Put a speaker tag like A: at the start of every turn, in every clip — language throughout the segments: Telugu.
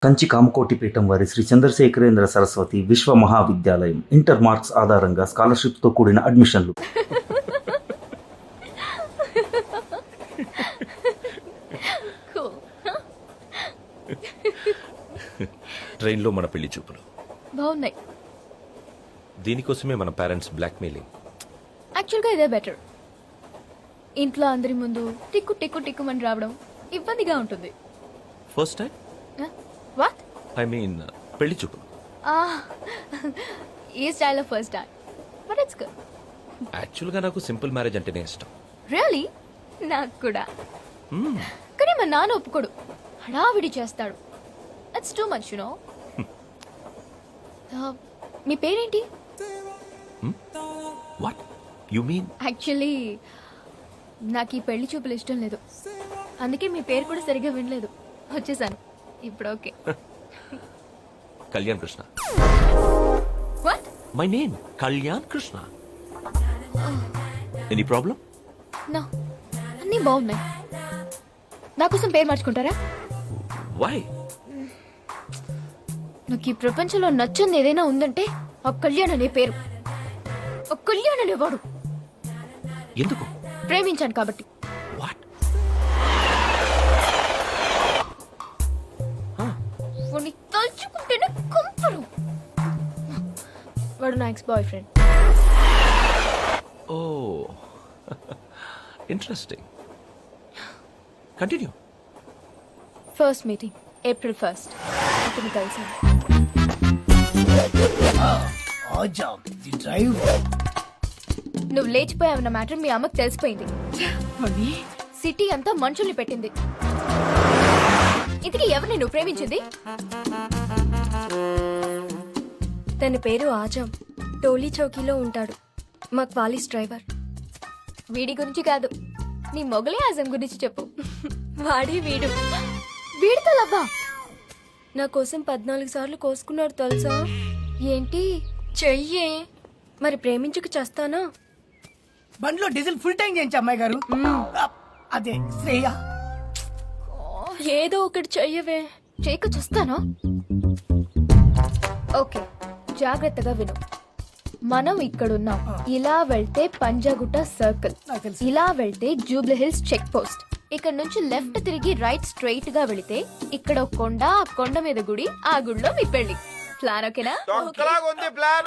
A: కంచి కామకోటి పీఠం వారి శ్రీ చంద్రశేఖరేంద్ర సరస్వతి విశ్వ మహావిద్యాలయం ఇంటర్ మార్క్స్ ఆధారంగా స్కాలర్షిప్తో కూడిన అడ్మిషన్లు.
B: ట్రైన్లో మన పెళ్లి చూపులు
C: బాగున్నాయి.
B: దీనికోసమే మన పేరెంట్స్ బ్లాక్మెయిలింగ్.
C: యాక్చువల్గా ఇదే బెటర్. ఇంట్లో అందరి ముందు టిక్కు టిక్కు టిక్కుమని రావడం ఇబ్బందిగా ఉంటుంది.
B: First time
C: what
B: I mean పెళ్లి చూపులు.
C: ఈ స్టైల్లో first time, but it's good.
B: యాక్చువల్గా నాకు సింపుల్ మ్యారేజ్ అంటేనే ఇష్టం.
C: రియలీ? నాకు కూడా. కానీ మా నాన్న ఒప్పుకోడు, హడావిడి చేస్తాడు. It's too much, you know. మీ పేరేంటి?
B: What you mean?
C: యాక్చువల్లీ నాకు ఈ పెళ్లి చూపులు ఇష్టం లేదు, అందుకే మీ పేరు కూడా సరిగ్గా వినలేదు. వచ్చేసాను ఇప్పుడు. Okay.
B: Kalyan Krishna.
C: What?
B: My name Kalyan Krishna. Any problem?
C: No, అన్నీ బాగున్నాయి. నా కోసం పేరు మార్చుకుంటారా?
B: వై?
C: నాకు ఈ ప్రపంచంలో నచ్చింది ఏదైనా ఉందంటే ఆ కళ్యాణ్ అనే పేరు. ఆ కళ్యాణ్ అనేవాడు.
B: ఎందుకు?
C: ప్రేమించాను కాబట్టి.
B: వాట్?
C: వాడిని తలుచుకుంటేనే కంపరు. వాడు నా ex boyfriend.
B: Oh interesting. Continue.
C: First meeting April 1st. ఇతను కలిసాను. నువ్వు లేచిపోయావన్న మ్యాటర్ మీ అమ్మకి తెలిసిపోయింది. సిటీ అంతా మనుషుల్ని పెట్టింది. ఇంతకీ ఎవరిని నువ్వు ప్రేమించింది?
D: తన పేరు ఆజం. టోలీ చౌకీలో ఉంటాడు. మా క్వాలిస్ డ్రైవర్.
C: వీడి గురించి కాదు, నీ మొగలే ఆజం గురించి చెప్పు.
D: వాడే వీడు.
C: వీడితో లవ్వా?
D: నా కోసం 14 సార్లు కోసుకున్నాడు తెలుసా?
C: ఏంటి?
D: చెయ్యే. మరి ప్రేమించుకు చేస్తానా?
E: బండిలో డీజిల్ ఫుల్ ట్యాంక్ చేయించి అమ్మాయి గారు. అదే శ్రేయ.
D: ఏదో ఒకటి చెయ్యవే.
C: చేయక చూస్తానా? ఓకే, జాగ్రత్తగా విను. మనం ఇక్కడున్నాం. ఇలా వెళ్తే పంజాగుట్ట సర్కిల్,
E: నాకు తెలుసు.
C: ఇలా వెళ్తే జూబ్లీ హిల్స్ చెక్ పోస్ట్. ఇక్కడ నుంచి లెఫ్ట్ తిరిగి రైట్ స్ట్రైట్ గా వెళితే ఇక్కడ ఒక కొండ, ఆ కొండ మీద గుడి, ఆ గుడిలో మీ పెళ్లి. ప్లాన్ ఓకేనా?
B: ప్లాన్.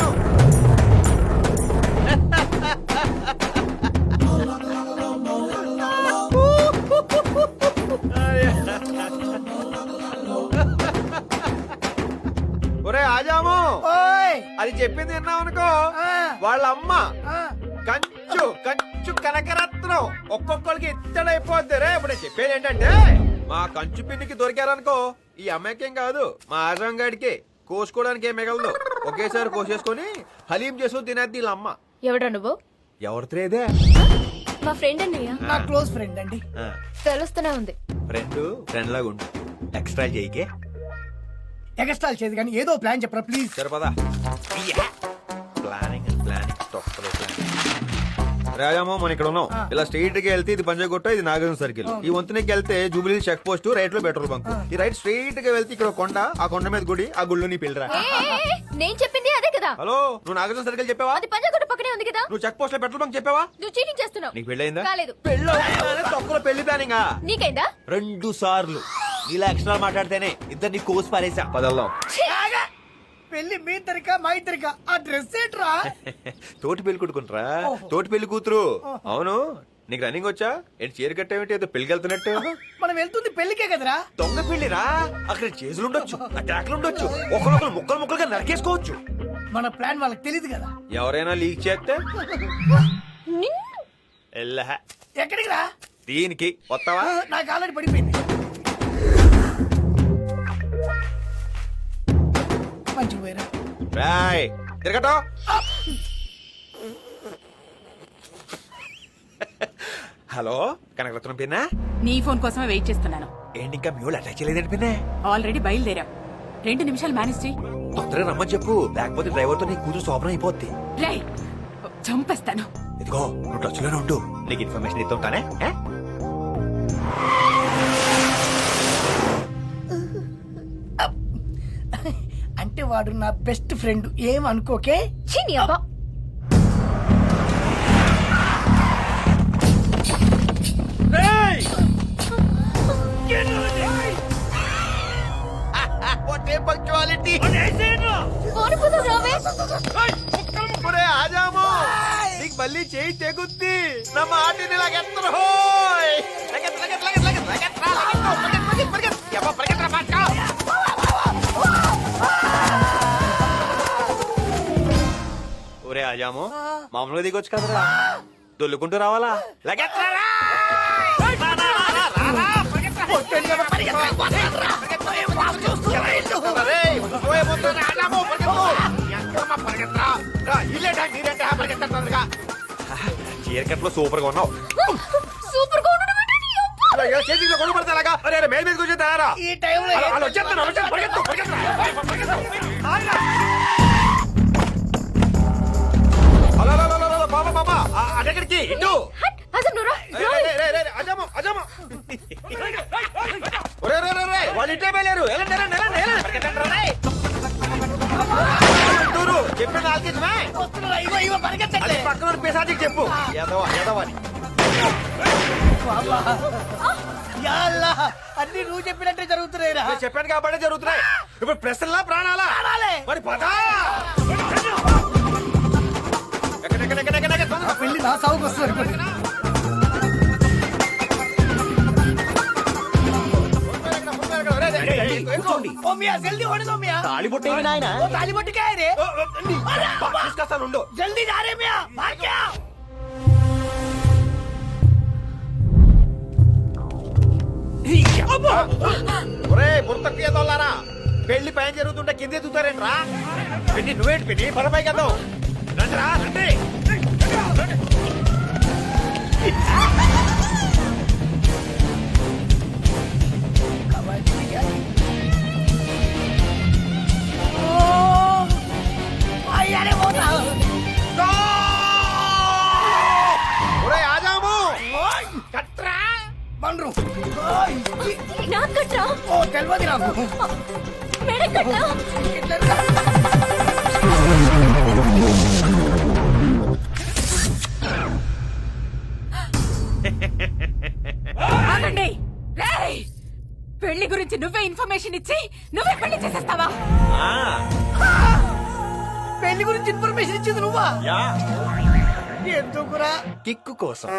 F: ఒరే ఆజాము,
E: ఓయ్
F: అది చెప్పింది విన్నావు అనుకో. వాళ్ళ అమ్మ కంచు కంచు కనకరత్నం ఒక్కొక్కరికి ఇత్తడైపోద్ది రే. ఇప్పుడు నేను చెప్పేది ఏంటంటే, మా కంచు పిన్నికి దొరికారనుకో, ఈ అమ్మాయికేం కాదు మా ఆజం గాడికి కోసుకోవడానికి ఏం మిగలదు. ఒకేసారి కోసేసుకొని హలీం చేసుకుని తినేది వీళ్ళ అమ్మ.
C: ఎవడా నువ్వు?
F: ఎవరితేదే?
D: మా ఫ్రెండ్ అన్నయ్య.
E: నా క్లోజ్ ఫ్రెండ్ అండి.
C: తెలుస్తూనే ఉంది.
F: ఫ్రెండ్ లాగా ఉండు, ఎక్స్ట్రా చేయకే.
E: ఎగస్ట్రాల్ చేయదు కానీ ఏదో ప్లాన్ చెప్పరా ప్లీజ్.
F: సరిపదా ప్లానింగ్ తొక్కలో ప్లానింగ్. రాజామో మనం ఇక్కడ ఉన్నాం. ఇలా స్ట్రైట్ గా వెళ్తే ఇది పంజాగుట్ట, ఇది నాగార్జున సర్కిల్. ఈ వంతునికి వెళ్తే జూబ్లీ చెక్ పోస్ట్, రైట్ లో పెట్రోల్ బంక్. ఈ రైట్ స్ట్రైట్ గా వెళ్తే ఇక్కడ కొండ, ఆ కొండ మీద గుడి, ఆ గుళ్ళో నీ పెళ్ళరా.
C: నేను చెప్పింది అదే కదా.
F: హలో, నువ్వు నాగార్జున సర్కిల్ చెప్పావా?
C: అది పంజాగుట్ట పక్కనే ఉంది కదా.
F: నువ్వు చెక్ పోస్ట్ లో పెట్రోల్ బంక్ చెప్పావా?
C: నువ్వు చీటింగ్ చేస్తున్నావు.
F: నీకు పెళ్ళయిందా?
C: కాలేదు.
F: తొక్కలో పెళ్లి ప్లానింగ్
C: నీకైందా?
F: 2 సార్లు. ఇలా ఎక్స్ట్రా మాట్లాడితేనే ఇద్దరిని కోసి పారేసా. పదల్దాం.
E: పెళ్లి మీ ఇద్దరికా మా ఇద్దరికా? ఆ డ్రెస్ ఏంట్రా?
F: తోటి పెళ్లి కొట్టుకుంటారా? తోటి పెళ్లి కూతురు. అవును, నీకు రన్నింగ్ వచ్చా? ఏంటి చీర కట్టేమిటి? ఏదో పెళ్లికి వెళ్తున్నట్టు.
E: మనం వెళ్తుంది పెళ్లికే కదరా.
F: దొంగ పెళ్లిరా. అక్కడ చేతులు ఉండొచ్చు, అటాక్లు ఉండొచ్చు, ఒకరొకరు ముక్కలు ముక్కలుగా నరికేసుకోవచ్చు.
E: మన ప్లాన్ వాళ్ళకి తెలియదు కదా.
F: ఎవరైనా లీక్ చేస్తే ఎల్లహ.
E: ఎక్కడికి రా?
F: దీనికి వస్తావా?
E: నాకు ఆల్రెడీ పడిపోయింది. మంచి పోయిరా.
F: రాయ్ తిరగటం. హలో, కనకరత్నం పిన్నా?
G: నీ ఫోన్ కోసమే వెయిట్ చేస్తున్నాను.
F: ఏంటి ఇంకా మీ వాళ్ళు అటాచ్ చేయలేదండి పిన్నా?
G: ఆల్రెడీ బయలుదేరాం. 2 నిమిషాలు మేనేజ్ చెయ్యి.
F: తొందరగా రమ్మని చెప్పు, లేకపోతే డ్రైవర్ తో నీ కూతురు శోభనం అయిపోద్ది.
G: రై, చంపేస్తాను.
F: ఇదిగో నువ్వు టచ్ లోనే ఉండు, నీకు ఇన్ఫర్మేషన్ ఇస్తుంటానే.
E: అంటే వాడు నా బెస్ట్ ఫ్రెండ్, ఏం అనుకోకే.
C: చీని అబ్బా. పోనిపోతావు రావే.
F: ఆజాము నీకు మళ్ళీ చేయి తెగుద్ది నా మాటిని లాగెత్తరు. ఒరే ఆజాము మామూలుగా దిగొచ్చు కదరా, దొల్లుకుంటూ రావాలా? లగెత్తరా. చీరకట్లో సూపర్ గా ఉన్నావు.
C: సూపర్ గా ఉండడం ఏంటి నీ అబ్బా?
F: చేతిలో కొను పడతాగా. అరే మేలు మీద కూర్చొని
E: ఈ టైంలో
F: అక్కడికి ఇటు
C: హట్, అసలు నువ్వు రా.
F: అజాము అజాము వాళ్ళు ఇటే వెళ్ళారు. చెప్పిన ఆల్కించమే పక్కన పేసాటికి చెప్పు. ఎదవని
E: అన్ని నువ్వు చెప్పినట్టే జరుగుతున్నాయిరా.
F: నేను చెప్పాను కాబట్టి జరుగుతున్నాయి. ఇప్పుడు ప్రశ్నలా ప్రాణాలా? మరి పదా
E: పెళ్లి నా సాగుకు వస్తుంది. జల్దీ ఓడి దో మియా.
F: తాళిబొట్టు నాయన
E: తాళిబొట్టు క్యా హై రే?
F: తీసుకొస్తాను.
E: జల్దీ जा रे मियां, भाग क्या?
F: ఒరే బుర్తకి ఏదోలారా, పెళ్లి పైన జరుగుతుంటే కింద ఎదుగుతారేంట్రా? పెళ్లి నువ్వేంటి పెళ్లి పరపై కదా. రండిరా రండి. ఒరే ఆజాము కట్రా
E: బండ్రు
C: నాకు కట్రా.
E: ఓ తెలియదు నాకు.
C: మేడ కట్రా.
G: ఆగండి. రేయ్! పెళ్లి గురించి నువ్వే ఇన్ఫర్మేషన్ ఇచ్చి నువ్వే పెళ్లి చేసేస్తావా?
E: పెళ్లి గురించి ఇన్ఫర్మేషన్ ఇచ్చింది నువ్వా?
F: యా
E: ఎందుకురా?
F: కిక్కు కోసం.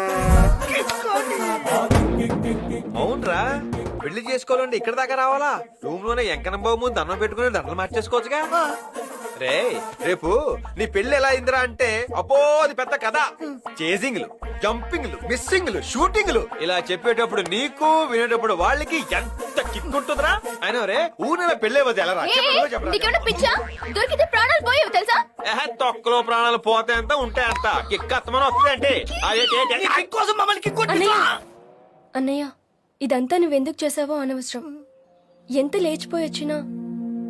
F: అవునరా, పెళ్లి చేసుకోవాలంటే ఇక్కడ దాకా రావాలా? రూమ్ లోనే ఎంకనం బాబు ముందు దండం పెట్టుకుని దండలు మార్చేసుకోవచ్చుగా. రే రేపు నీ పెళ్లి ఎలా అయిందిరా అంటే అబ్బో అది పెద్ద కథ. చేజింగ్లు, జంపింగ్లు, మిస్సింగ్లు, షూటింగ్లు ఇలా చెప్పేటప్పుడు నీకు వినేటప్పుడు వాళ్ళకి ఎంత కిక్కుంటుందిరా. అయినా రే ఊరిన పెళ్లి అవ్వదు ఎలా రా?
C: నీకేమన్నా పిచ్చా? దొరికితే ప్రాణాలు పోయేవి తెలుసా?
F: తొక్కలో ప్రాణాలు పోతే ఎంత ఉంటే అంత కిక్ అత్తమని వస్తుంది అంటే
E: కోసం మమ్మల్ని
D: అన్నయ్య అన్నయ్య, ఇదంతా నువ్వెందుకు చేసావో అనవసరం. ఎంత లేచిపోయి వచ్చినా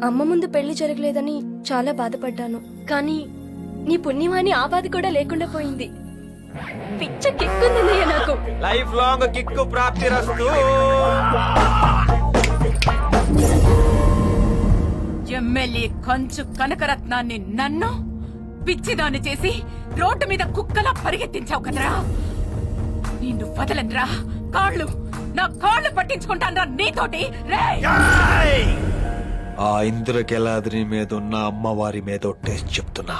D: అమ్మ ముందు పెళ్లి జరగలేదని చాలా బాధపడ్డాను. కానీ నీ పుణ్యమాని ఆ బాధ కూడా లేకుండా పోయింది. పిచ్చ కిక్కుందన్నయ్య నాకు.
F: లైఫ్ లాంగ్ కిక్కు ప్రాప్తి రస్తు.
G: ఎమ్మెల్యే కంచు కనకరత్నాన్ని నన్ను పిచ్చిదాన్ని చేసి రోడ్డు మీద కుక్కలా పరిగెత్తించావు కదరా. నిన్ను వదలద్రా. నా కాళ్ళు పట్టించుకుంటాను నీతోటి.
F: ఆ ఇంద్రకెలాద్రి మీద ఉన్న అమ్మవారి మీద ఒట్టేసి చెప్తున్నా,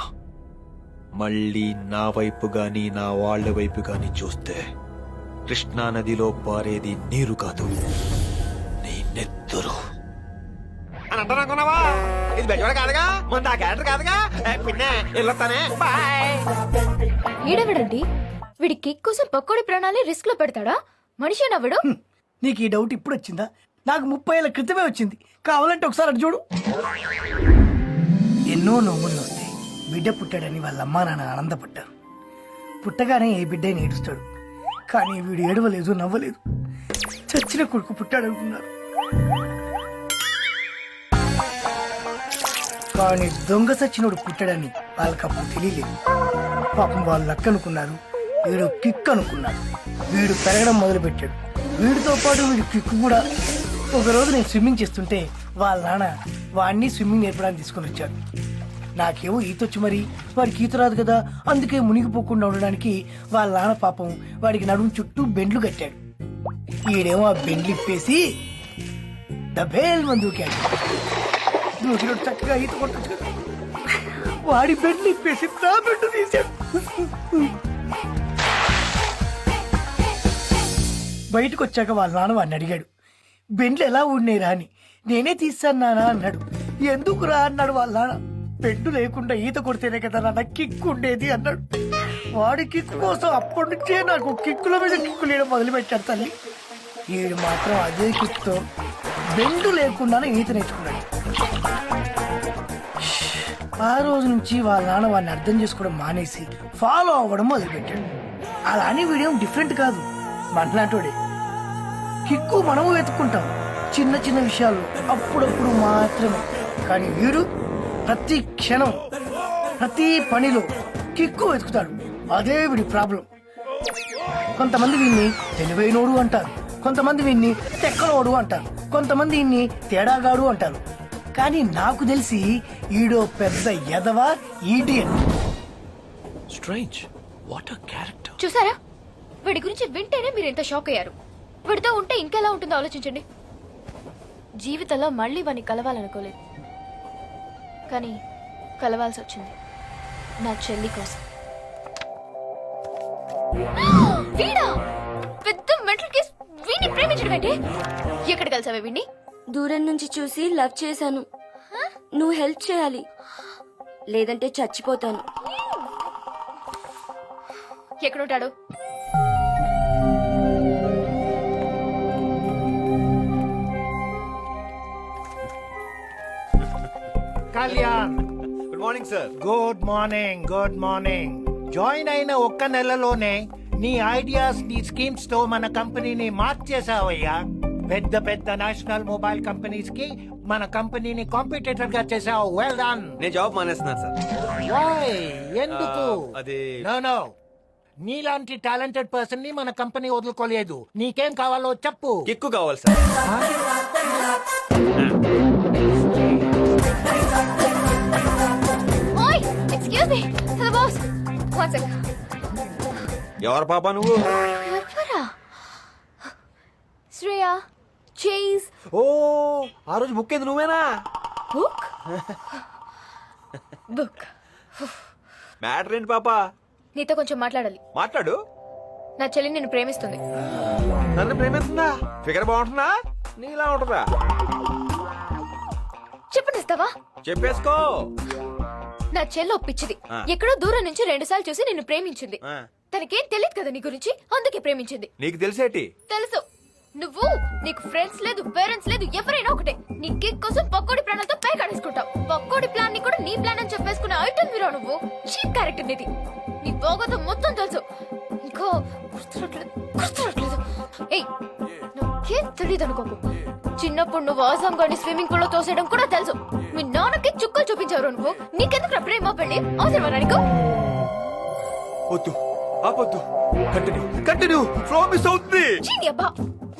F: మళ్ళీ నా వైపు గాని నా వాళ్ళ వైపు గాని చూస్తే కృష్ణా నదిలో పారేది నీరు కాదు, నీ నెత్తురు. అని అంటానుకున్నావా? ఇది బెజవాడ కాదుగా, మన నా క్యారెక్టర్ కాదుగా. పిన్నే వెళ్ళొస్తానే.
C: ఈడవిడండి వీడి కిక్ కోసం పక్కోడి ప్రాణాలే రిస్క్ లో పెడతాడా? మనిషి నవ్వడు.
E: నీకు ఈ డౌట్ ఇప్పుడు వచ్చిందా? నాకు 30 ఏళ్ల క్రితమే వచ్చింది. కావాలంటే ఒకసారి అటు చూడు. ఎన్నో నవ్వులు వస్తాయి. బిడ్డ పుట్టాడని వాళ్ళ అమ్మా నాన్న ఆనందపడ్డారు. పుట్టగానే ఏ బిడ్డ ఏడుస్తాడు, కానీ వీడు ఏడవలేదు, నవ్వలేదు. చచ్చిన కొడుకు పుట్టాడనుకున్నారు. కానీ దొంగ సచ్చినోడు పుట్టాడని వాళ్ళకప్పుడు తెలియలేదు. పాపం వాళ్ళు లక్ అనుకున్నారు, వీడు కిక్ అనుకున్నాడు. వీడు పెరగడం మొదలు పెట్టాడు. వీడితో పాటు వీడి కిక్ కూడా. ఒకరోజు నేను స్విమ్మింగ్ చేస్తుంటే వాళ్ళ నాన్న వాడిని స్విమ్మింగ్ నేర్పడానికి తీసుకొని వచ్చాడు. నాకేమో ఈతొచ్చు, మరి వాడికి ఈత రాదు కదా, అందుకే మునిగిపోకుండా ఉండడానికి వాళ్ళ నాన్న పాపం వాడికి నడుము చుట్టూ బెండ్లు కట్టాడు. ఈడేమో ఆ బెండ్లు ఇప్పేసి డబేల్ మంది దూకాడు. దూకినట్టు చక్కగా ఈత కొట్టచ్చు కదా, వాడి బెండ్లు ఇప్పేసి నా బెండ్ తీశాడు. బయటకు వచ్చాక వాళ్ళ నాన్న వాడిని అడిగాడు, బెండ్లు ఎలా ఊడినాయిరా అని. నేనే తీస్తాను నాన్న అన్నాడు. ఎందుకురా అన్నాడు వాళ్ళ నాన్న. బెండు లేకుండా ఈత కొడితేనే కదా నాన్న కిక్కు ఉండేది అన్నాడు. వాడి కిక్కు కోసం అప్పటి నుంచే నాకు కిక్కుల మీద కిక్కు లేయడం మొదలు పెట్టాడు తల్లి. ఈడు మాత్రం అదే కిక్తో బెండు లేకుండానే ఈత నేర్చుకున్నాడు. ఆ రోజు నుంచి వాళ్ళ నాన్న వాడిని అర్థం చేసుకోవడం మానేసి ఫాలో అవ్వడం మొదలుపెట్టాడు. అలా అని వీడేం డిఫరెంట్ కాదు, మనలాంటోడే. కిక్కు మనము వెతుక్కుంటాం చిన్న చిన్న విషయాల్లో అప్పుడప్పుడు మాత్రమే. కానీ వీడు ప్రతి క్షణం ప్రతి పనిలో కిక్కు వెతుకుతాడు. అదే వీడి ప్రాబ్లం. కొంతమంది వీడిని తెలివైనోడు అంటారు, కొంతమంది వీడిని తెక్కలోడు అంటారు, కొంతమంది వీడిని తేడాగాడు అంటారు. కానీ నాకు తెలిసి ఈడో పెద్ద ఎదవ ఈడియన్.
B: Strange, what a character.
C: చూసారా, వీడి గురించి వింటేనే మీరు ఎంత షాక్ అయ్యారు. వీడితో ఉంటే ఇంకెలా ఉంటుందో ఆలోచించండి. జీవితంలో మళ్ళీ వాడిని కలవాలనుకోలేదు, కానీ కలవాల్సి వచ్చింది నా చెల్లి కోసం. వీడా పెద్ద మెంటల్ కేస్. వీడిని ప్రేమించడం ఏంటి? ఎక్కడ కలిసావే వీడిని?
D: దూరం నుంచి చూసి లవ్ చేశాను. నువ్వు హెల్ప్ చేయాలి, లేదంటే చచ్చిపోతాను.
C: ఎక్కడుంటాడు?
H: Kalyan,
F: good morning sir.
H: Good morning. Good morning. Join అయిన ఒక్క నెలలోనే నీ ఐడియాస్, నీ స్కీమ్స్ తో మన కంపెనీని మార్చేసావయ్యా. పెద్ద పెద్ద నేషనల్ మొబైల్ కంపెనీస్ కి మన కంపెనీని కాంపిటేటర్ గా చేసావు. Well done.
F: నేను జాబ్ మానేస్తున్నాను సార్.
H: వై? ఎందుకు?
F: అది
H: నో, నీలాంటి టాలెంటెడ్ పర్సన్ ని మన కంపెనీ వదులుకోలేదు. నీకేం కావాలో చెప్పు.
F: కిక్కు కావాలి సార్.
C: ఓయ్, excuse me. Hello boss, one second.
F: ఎవరు పాప నువ్వు?
C: ఎవరా? శ్రేయా చేజ్.
F: ఓ, ఆ రోజు బుక్ అయింది నువ్వేనా?
C: Book book.
F: మ్యాటర్ ఏంటి పాప?
C: నీతో కొంచెం మాట్లాడాలి.
F: మాట్లాడు.
C: నా చెల్లి నిన్ను ప్రేమిస్తుంది.
F: నన్ను ప్రేమిస్తుందా? ఫిగర్ బాగుంటుందా? నీలా ఉంటుందా?
C: చెప్పనిస్తావా?
F: చెప్పేసుకో.
C: నా చెల్లి ఒప్పించింది.
F: ఆ.
C: ఎక్కడో దూరం నుంచి 2 సార్లు చూసి నిన్ను ప్రేమించింది.
F: ఆ.
C: తనకేం తెలియదు కదా నీ గురించి, అందుకే ప్రేమించింది.
F: నీకు తెలిసేటి?
C: తెలుసు. నువ్వు, నీకు ఫ్రెండ్స్ లేదు, పేరెంట్స్ లేదు, ఎవరైనా ఒకటే. నీ కిక్ కోసం పక్కోడి ప్రాణాలతో పై కడేసుకుంటావు. పక్కోడి ప్లాన్ ని కూడా నీ ప్లాన్ అని చెప్పేసుకునే ఐటమ్ మీరా నువ్వు. చీప్ క్యారెక్టర్ నీది. నీ బాగోతం మొత్తం తెలుసు. ఇంకో గుర్తురట్లేదు. ఏయ్, నాకేం తెలియదు అనుకోకు. చిన్నప్పుడు నువ్వు ఆసాం గాని స్విమ్మింగ్ పూల్ లో తోసేయడం కూడా తెలుసు. మీ నాన్నకి చుక్కలు చూపించారు నువ్వు. నీకెందుకు ప్రేమ పెళ్లి అవసరమా నీకు?
F: వద్దు, ఆపొద్దు. కంటిన్యూ. ఫ్లో మిస్ అవుతుంది.
C: చీని అబ్బా,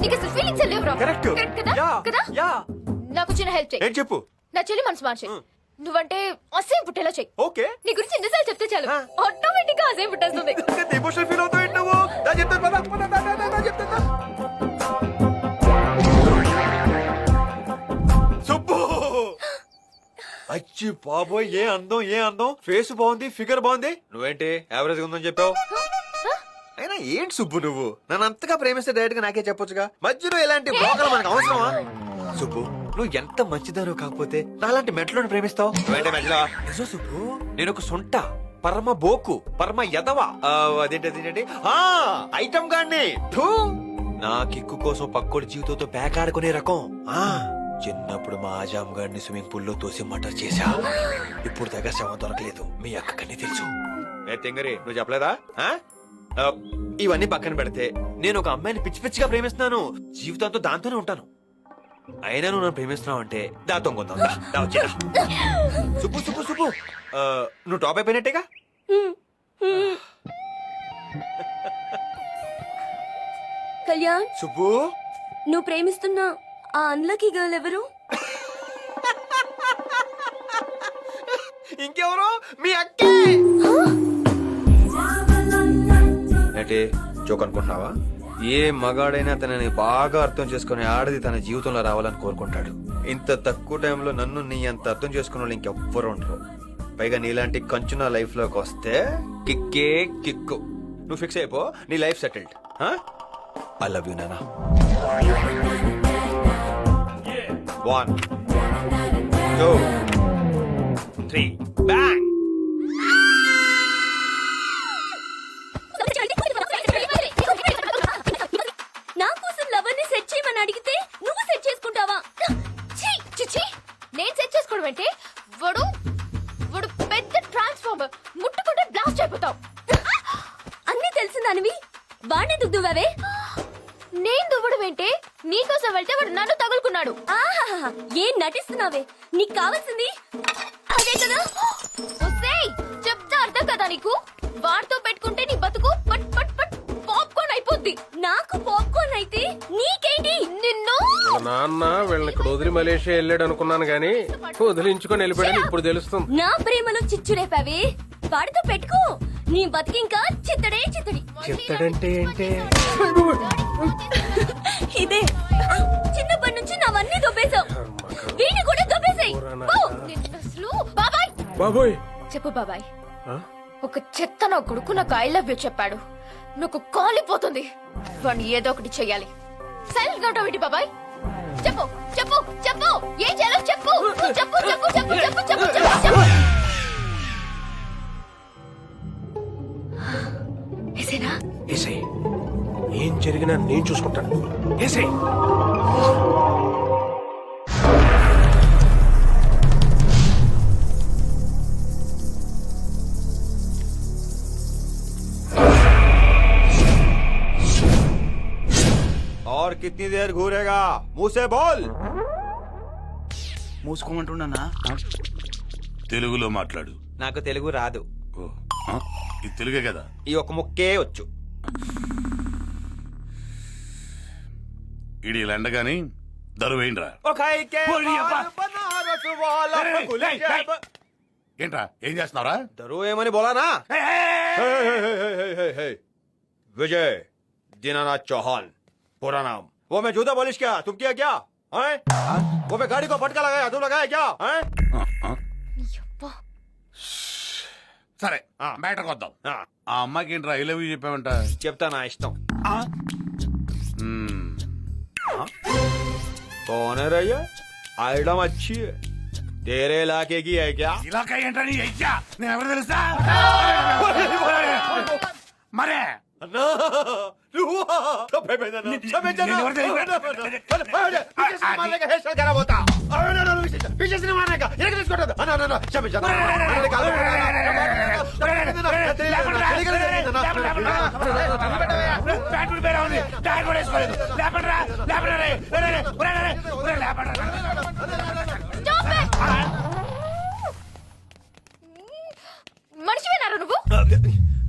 C: నీకు అసలు ఫీలింగ్స్ లేవురా.
F: కరెక్ట్.
C: కదా?
F: యా,
C: కదా?
F: యా.
C: నాకు చిన్న హెల్ప్ చేయి.
F: ఏం చెప్పు?
C: నా చెల్లి మనసు మార్చే. నువ్వంటే అసేం పుట్టేలా చెయ్యి.
F: ఓకే.
C: నీ గురించి ఎన్నిసార్లు చెప్తే చాలు, ఆటోమేటిక్ గా అసేం పుట్టేస్తుంది.
F: ఎమోషనల్ ఫీల్ అవుతావు ఏంటి నువ్వు? దా చెప్తాను, పద, చెప్తాను. సుబ్బు, అచ్చి బాబోయ్, ఏ అందం. ఫేస్ బాగుంది, ఫిగర్ బాగుంది. నువ్వేంటి యావరేజ్ ఉందని చెప్పావు? అయినా ఏంటి సుబ్బు నువ్వు? నన్ను అంతగా ప్రేమిస్తే డైరెక్ట్ గా నాకే చెప్పొచ్చుగా. మధ్యలో ఇలాంటి బ్రోకర్లు మనకు అవసరమా? సుబ్బు, నువ్వు ఎంత మంచిదానో కాకపోతే నాలాంటి మెట్లను ప్రేమిస్తావు. నువ్వేంటే మెట్ల? నిజం సుబ్బు, నేను ఒక సొంట పరమ బోకు, పరమ యదవ, అదేంటి ఐటమ్ గాన్ని. నా కిక్కు కోసం పక్కోడి జీవితంతో పేకాడుకునే రకం. చిన్నప్పుడు మా ఆజాం గారిని స్విమ్మింగ్ పూల్ లో తోసి మటర్ చేశా. ఇప్పుడు దగ్గర శవం దొరకలేదు. మీ అక్కకని తెలుసు. ఏ తెంగరి, నువ్వు చెప్పలేదా? ఇవన్నీ పక్కన పెడితే నేను ఒక అమ్మాయిని పిచ్చి పిచ్చిగా ప్రేమిస్తున్నాను. జీవితంతో దాంతోనే ఉంటాను. అయినా నువ్వు నన్ను ప్రేమిస్తున్నావు అంటే దాంతో కొందాం. సుబ్బు, నువ్వు టాప్ అయిపోయినట్టేగా.
D: కళ్యాణ్,
F: సుబ్బు,
D: నువ్వు ప్రేమిస్తున్న ఆ అన్లకీ గర్ల్ ఎవరు?
F: ఇంకెవరు మీ అక్కే. ఏంటి జోక్ అనుకుంటున్నావా? ఏ మగాడైనా తనని బాగా అర్థం చేసుకుని ఆడది తన జీవితంలో రావాలని కోరుకుంటాడు. ఇంత తక్కువ టైంలో నన్ను నీ అంత అర్థం చేసుకున్న వాళ్ళు ఇంకెవ్వరు ఉండరు. పైగా నీలాంటి కంచు నా లైఫ్ లోకి వస్తే కిక్కే కిక్కు. నువ్వు ఫిక్స్ అయిపో, నీ life settled. I love you నానా. 1 2 3 బ్యాంగ్.
D: నా కోసం లవర్ ని సెట్ చేయమని అడిగితే నువ్వు సెట్ చేసుకుంటావా?
C: నేను సెట్ చేసుకోవడం అంటే వాడు వాడు పెద్ద ట్రాన్స్ఫార్మర్, ముట్టుకుంటే బ్లాస్ట్ అయిపోతావు.
D: అన్నీ తెలిసిందానివి బానే దువ్వే.
C: నేను దువ్వడం ఏంటే? నీకోసం వెళ్తే వాడు నన్ను తగులుకున్నాడు.
D: ఆహాహా ఏం నటిస్తున్నావే? నీకు కావాల్సింది అదే కదా.
C: ఒసేయ్, చెప్తా అర్థం కదా నీకు? వాడితో పెట్టుకుంటే నీ బతుకు పట్ పట్ పట్ పాప్కార్న్ అయిపోద్ది.
D: నాకు పాప్కార్న్ అయితే నీకేంటి?
C: నిన్ను
I: వాళ్ళ నాన్న వీళ్ళని ఇక్కడ వదిలి మలేషియా వెళ్ళాడు అనుకున్నాను గానీ వదిలించుకొని వెళ్ళిపోయాడని ఇప్పుడు తెలుస్తుంది.
D: నా ప్రేమలో చిచ్చు రేపావే. వాడితో పెట్టుకో, నీ బతికింకా చిత్తడే చిత్తడి.
I: చెప్తాడంటే ఏంటే?
D: ఇదే చిన్నప్పటి నుంచి నావన్నీ దొబ్బేశావు, వీడిని కూడా దొబ్బేసాయి.
C: నిన్ను బాబాయ్
I: బాబోయ్
C: చెప్పు బాబాయ్. ఒక చెత్త నా కొడుకు నాకు ఐ లవ్ యూ చెప్పాడు. నాకు కాలిపోతుంది. వాడిని ఏదో ఒకటి చెయ్యాలి. సైలెంట్ గా ఉంటావు బాబాయ్. చెప్పు చెప్పు చెప్పు, ఏం చేయాలో చెప్పు. చెప్పు చెప్పు చెప్పు చెప్పు చెప్పు చెప్పు చెప్పు. ఏసేనా?
I: ఏసై ఏం జరిగినా నేను చూసుకుంటాను. ఏసై
F: और कितनी देर घूरेगा? मुंह से बोल.
E: మూసుకోమంటున్నానా?
J: తెలుగులో మాట్లాడు.
F: నాకు తెలుగు రాదు.
J: ఓ, ఆ? ఇది తెలుగే కదా.
F: ఈ ఒక్క ముక్కే వచ్చు.
J: ఇడి లండగాని దరువేండ్రా. ఏంట్రా ఏం చేస్తున్నారా?
F: దరు ఏమని బోలానా? विजय दीनानाथ चौहान पूरा नाम. वो मैं जूता पॉलिश क्या तुम किया क्या? वो मैं गाड़ी को पटका लगाया तुम लगाया क्या?
J: సరే మ్యాటర్కి వద్దాం. ఆ అమ్మాయికి ఏంట్రా ఐ లవ్ యూ చెప్పావంట?
F: చెప్తా నా ఇష్టం. कौन है रैया? आइटम अच्छी है. तेरे इलाके की है क्या?
J: ఇలాకా ఏంట్రా నీ అయ్యా? నేను ఎవరు తెలుసా? మరే
C: మనిషివేనారా నువ్వు?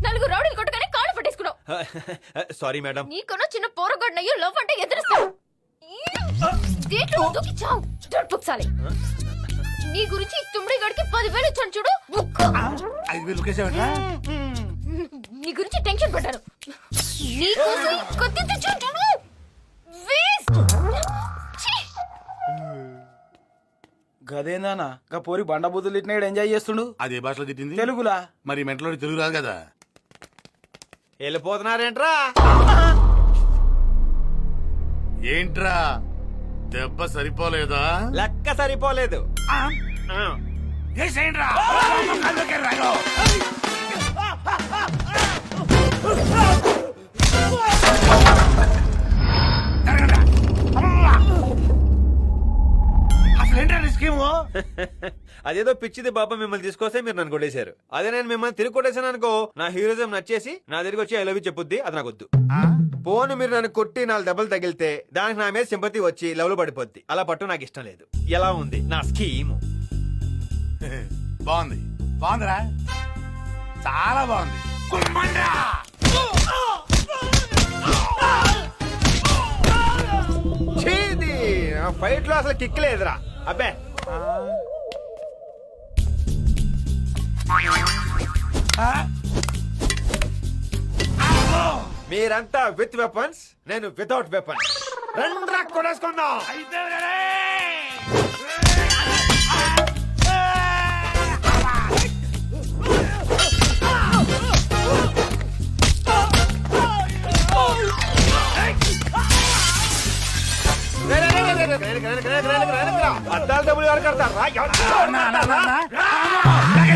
C: నలుగురు రౌడీలు కొట్టగానే కాళ్ళు పట్టేసుకున్నావు.
F: Sorry madam.
C: నీకన్నా చిన్న పోరగొడ్డయ్యో లవ్ అంటే ఎదురుస్తావు. దూకి చావు దొడ్పుక్సాలి. నీ గురించి తుమ్మిడి గడికి 10,000 ఇచ్చాను చూడు.
J: 5,000
C: నీ గురించి టెన్షన్ పడ్డాను. నీ కోసం కత్తి తెచ్చాను చూడు. వేస్ట్.
E: గదేందానా గా పోరి బండ బుద్ధులు తిట్టినాడు ఎంజాయ్ చేస్తుండు.
J: అదే భాషలో తిట్టింది
E: తెలుగులా?
J: మరి మెంటలో తెలుగు రాదు కదా.
F: వెళ్ళిపోతున్నారేంట్రా?
J: ఏంట్రా దెబ్బ సరిపోలేదా?
F: లెక్క సరిపోలేదు. అదేదో పిచ్చిది బాబా మిమ్మల్ని తీసుకొస్తే మీరు నన్ను కొట్టేశారు. అదే నేను మిమ్మల్ని తిరిగి కొట్టేశాను అనుకో, నా హీరోజం నచ్చేసి నా దగ్గరికి వచ్చి ఐ లవ్ యూ చెప్పుద్ది. అది నాకు వద్దు. పోను మీరు నన్ను కొట్టి 4 దెబ్బలు తగిలితే దానికి నా మీద సింపతి వచ్చి లవ్ లో పడిపోద్ది. అలా పట్టు నాకు ఇష్టం లేదు. ఎలా ఉంది నా స్కీమ్?
J: బాగుంది. బాగుందిరా, చాలా బాగుంది.
F: ఫైట్ లో అసలు కిక్ లేదురా. అబ్బే మీరంతా విత్ వెపన్స్, నేను వితౌట్ వెపన్. రండ్రా కొడేసుకుందాం. అద్దాలు డబ్బులు ఎవరు